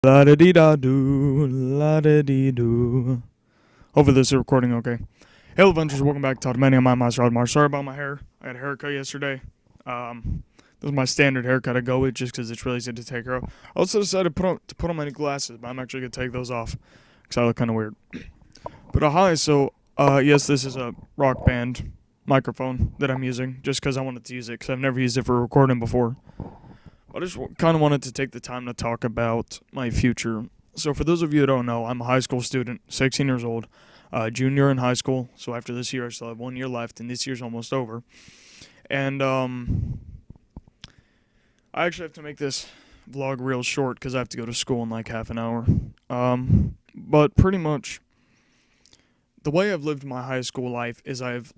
La da dee da do, la da dee do. Hopefully this is recording okay. Hello, Adventures. Welcome back to Many. I'm Master Admar. Sorry about my hair. I had a haircut yesterday. This is my standard haircut I go with just because it's really easy to take care of. I also decided to put on my new glasses, but I'm actually gonna take those off because I look kind of weird. But hi. So yes, this is a Rock Band microphone that I'm using just because I wanted to use it because I've never used it for recording before. I just kind of wanted to take the time to talk about my future. So, for those of you who don't know, I'm a high school student, 16 years old, junior in high school. So, after this year, I still have 1 year left, and this year's almost over. And I actually have to make this vlog real short because I have to go to school in like half an hour. But pretty much, the way I've lived my high school life is I've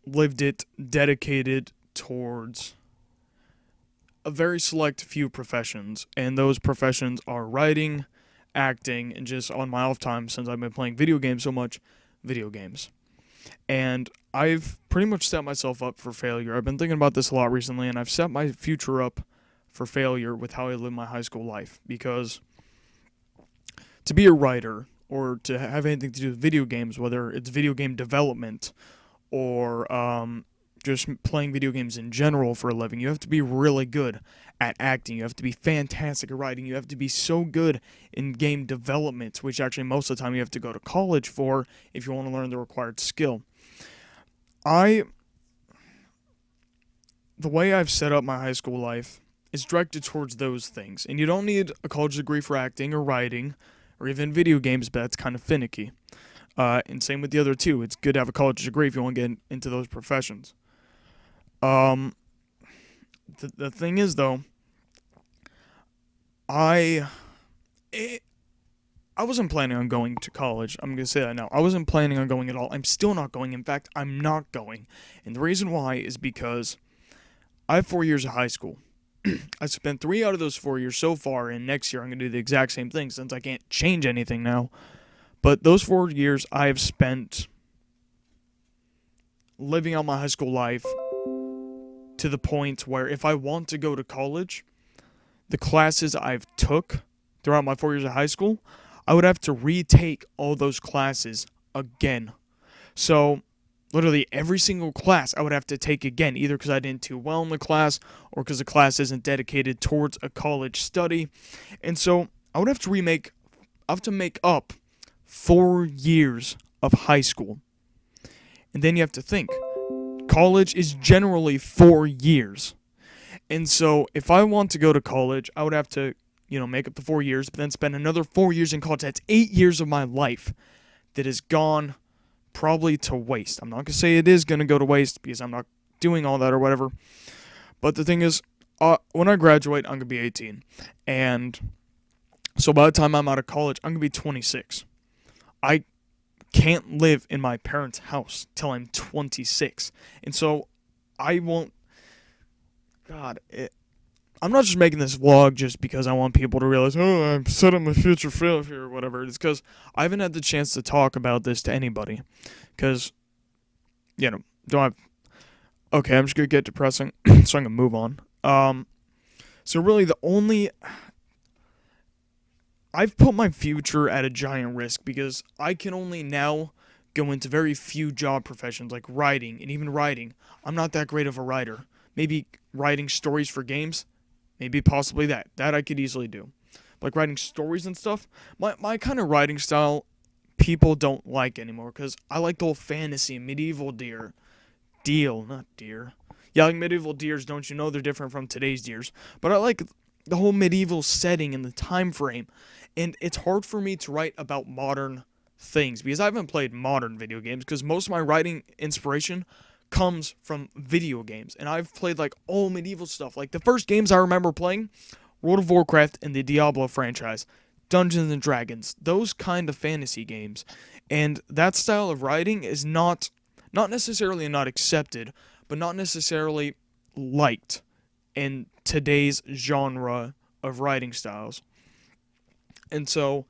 lived it dedicated towards a very select few professions, and those professions are writing, acting, and just on my off time, since I've been playing video games so much, video games. And I've pretty much set myself up for failure. I've been thinking about this a lot recently, and I've set my future up for failure with how I live my high school life, because to be a writer or to have anything to do with video games, whether it's video game development or just playing video games in general for a living, you have to be really good at acting. You have to be fantastic at writing. You have to be so good in game development, which actually most of the time you have to go to college for if you want to learn the required skill. The way I've set up my high school life is directed towards those things. And you don't need a college degree for acting or writing or even video games, but that's kind of finicky. And same with the other two. It's good to have a college degree if you want to get into those professions. The thing is, though, I wasn't planning on going to college. I'm going to say that now. I wasn't planning on going at all. I'm still not going. In fact, I'm not going. And the reason why is because I have 4 years of high school. I spent 3 out of those 4 years so far, and next year I'm going to do the exact same thing since I can't change anything now. But those 4 years I have spent living out my high school life to the point where if I want to go to college, the classes I've took throughout my 4 years of high school, I would have to retake all those classes again. So literally every single class I would have to take again, either because I didn't do well in the class or because the class isn't dedicated towards a college study. And so I would have to make up 4 years of high school. And then you have to think, college is generally 4 years. And so if I want to go to college, I would have to, make up the 4 years, but then spend another 4 years in college. That's 8 years of my life that is gone probably to waste. I'm not going to say it is going to go to waste because I'm not doing all that or whatever. But the thing is, when I graduate, I'm going to be 18. And so by the time I'm out of college, I'm going to be 26. I can't live in my parents' house till I'm 26. And so I won't. I'm not just making this vlog just because I want people to realize, oh, I'm setting my future failure or whatever. It's because I haven't had the chance to talk about this to anybody. Because, don't have. Okay, I'm just going to get depressing, so I'm going to move on. So really I've put my future at a giant risk because I can only now go into very few job professions like writing, and even writing. I'm not that great of a writer. Maybe writing stories for games, maybe possibly that. That I could easily do. Like writing stories and stuff. My kind of writing style, people don't like anymore because I like the whole fantasy and medieval deer. Not deer. Yeah, like medieval deers, don't you know they're different from today's deers. But I like the whole medieval setting and the time frame. And it's hard for me to write about modern things because I haven't played modern video games because most of my writing inspiration comes from video games. And I've played like all medieval stuff. Like the first games I remember playing, World of Warcraft and the Diablo franchise, Dungeons and Dragons, those kind of fantasy games. And that style of writing is not necessarily not accepted, but not necessarily liked in today's genre of writing styles. And so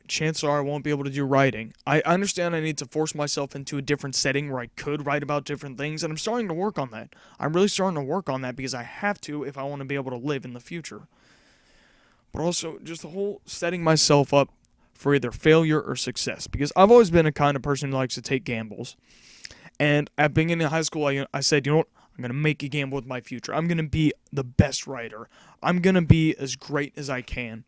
chances are I won't be able to do writing. I understand I need to force myself into a different setting where I could write about different things, and I'm starting to work on that. I'm really starting to work on that because I have to if I want to be able to live in the future. but also just the whole setting myself up for either failure or success. Because I've always been a kind of person who likes to take gambles. And at the beginning of high school, I said, you know what? I'm going to make a gamble with my future. I'm going to be the best writer. I'm going to be as great as I can.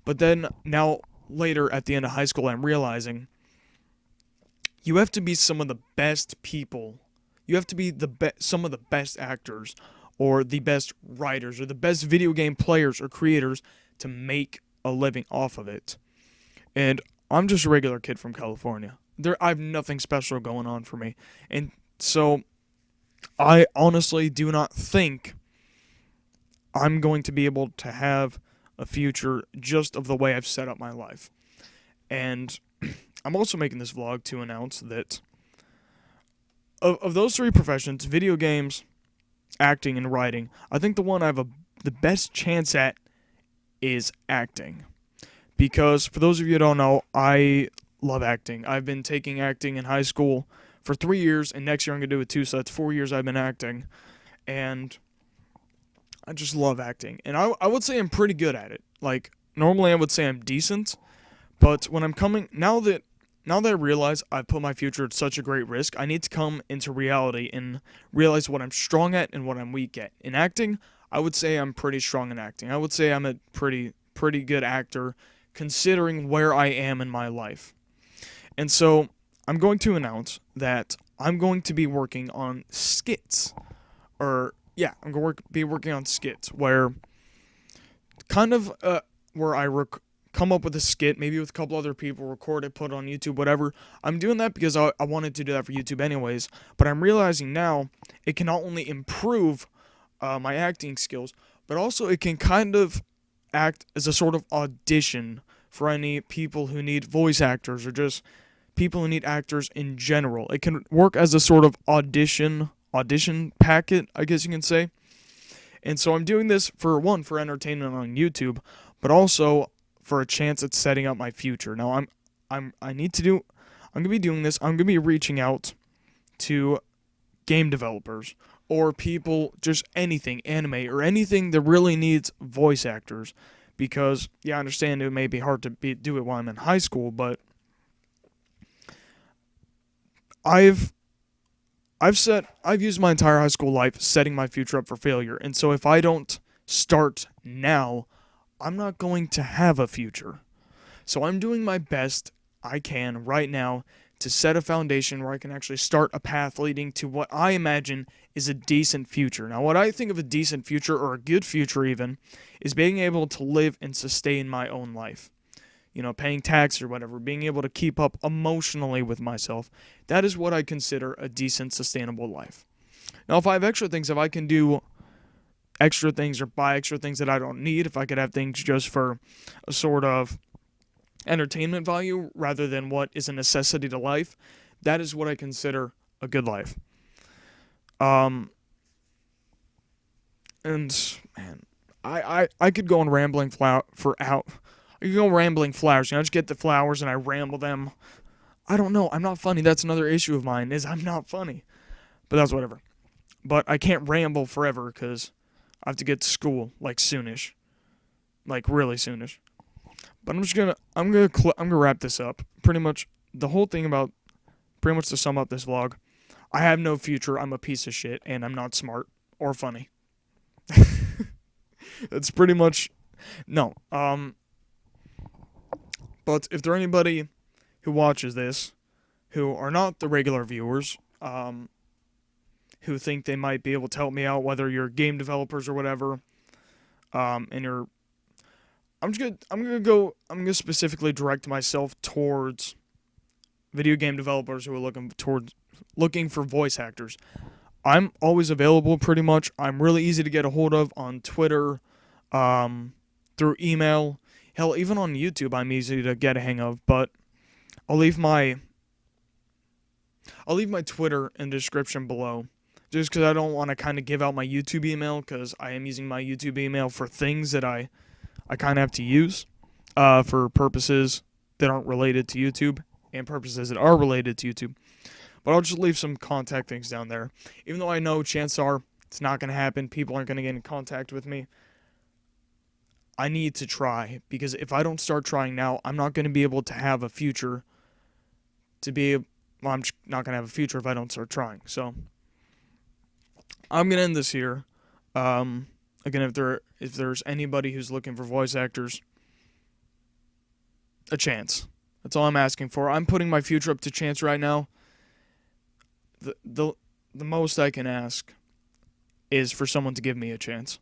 But then now, later at the end of high school, I'm realizing you have to be some of the best people. You have to be some of the best actors or the best writers or the best video game players or creators to make a living off of it. And I'm just a regular kid from California. I have nothing special going on for me. And so I honestly do not think I'm going to be able to have a future just of the way I've set up my life. And I'm also making this vlog to announce that of those three professions, video games, acting, and writing, I think the one I have the best chance at is acting. Because for those of you who don't know, I love acting. I've been taking acting in high school for 3 years, and next year I'm going to do it too, so that's 4 years I've been acting. And I just love acting. And I would say I'm pretty good at it. Like, normally I would say I'm decent, but when now that I realize I've put my future at such a great risk, I need to come into reality and realize what I'm strong at and what I'm weak at. In acting, I would say I'm pretty strong in acting. I would say I'm a pretty good actor considering where I am in my life. And so I'm going to announce that I'm going to be working on skits. I'm going to be working on skits where I come up with a skit, maybe with a couple other people, record it, put it on YouTube, whatever. I'm doing that because I wanted to do that for YouTube anyways, but I'm realizing now it can not only improve my acting skills, but also it can kind of act as a sort of audition for any people who need voice actors or just people who need actors in general. It can work as a sort of audition packet, I guess you can say. And so I'm doing this for entertainment on YouTube, but also for a chance at setting up my future. Now I'm going to be doing this. I'm going to be reaching out to game developers or people, just anything, anime or anything that really needs voice actors, because I understand it may be hard to do it while I'm in high school, but I've used my entire high school life setting my future up for failure. And so if I don't start now, I'm not going to have a future. So I'm doing my best I can right now to set a foundation where I can actually start a path leading to what I imagine is a decent future. Now, what I think of a decent future, or a good future even, is being able to live and sustain my own life. Paying tax or whatever, being able to keep up emotionally with myself. That is what I consider a decent, sustainable life. Now, if I have extra things, if I can do extra things or buy extra things that I don't need, if I could have things just for a sort of entertainment value rather than what is a necessity to life, that is what I consider a good life. And man, I could go on rambling I could go rambling flowers. I just get the flowers and I ramble them. I don't know. I'm not funny. That's another issue of mine, is I'm not funny. But that's whatever. But I can't ramble forever because I have to get to school like soonish, like really soonish. But I'm gonna wrap this up. Pretty much the whole thing about, pretty much to sum up this vlog, I have no future. I'm a piece of shit, and I'm not smart or funny. That's pretty much no. But if there anybody who watches this who are not the regular viewers, who think they might be able to help me out, whether you're game developers or whatever, and I'm gonna specifically direct myself towards video game developers who are looking for voice actors. I'm always available pretty much. I'm really easy to get a hold of on Twitter, through email. Hell, even on YouTube I'm easy to get a hang of, but I'll leave my Twitter in the description below, just because I don't want to kind of give out my YouTube email, because I am using my YouTube email for things that I kind of have to use for purposes that aren't related to YouTube and purposes that are related to YouTube. But I'll just leave some contact things down there. Even though I know chances are it's not going to happen, people aren't going to get in contact with me, I need to try, because if I don't start trying now, I'm not going to be able to have a future I'm just not going to have a future if I don't start trying. So I'm going to end this here. Again, if there's anybody who's looking for voice actors, a chance. That's all I'm asking for. I'm putting my future up to chance right now. The most I can ask is for someone to give me a chance.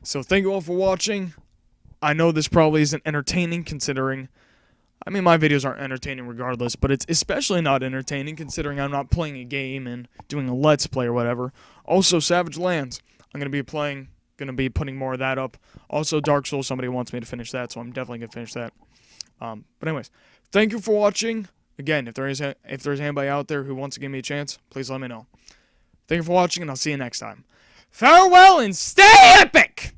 So thank you all for watching. I know this probably isn't entertaining considering, I mean, my videos aren't entertaining regardless, but it's especially not entertaining considering I'm not playing a game and doing a Let's Play or whatever. Also, Savage Lands. I'm going to be putting more of that up. Also, Dark Souls, somebody wants me to finish that, so I'm definitely going to finish that. But anyways, thank you for watching. Again, if there's anybody out there who wants to give me a chance, please let me know. Thank you for watching, and I'll see you next time. Farewell and stay epic!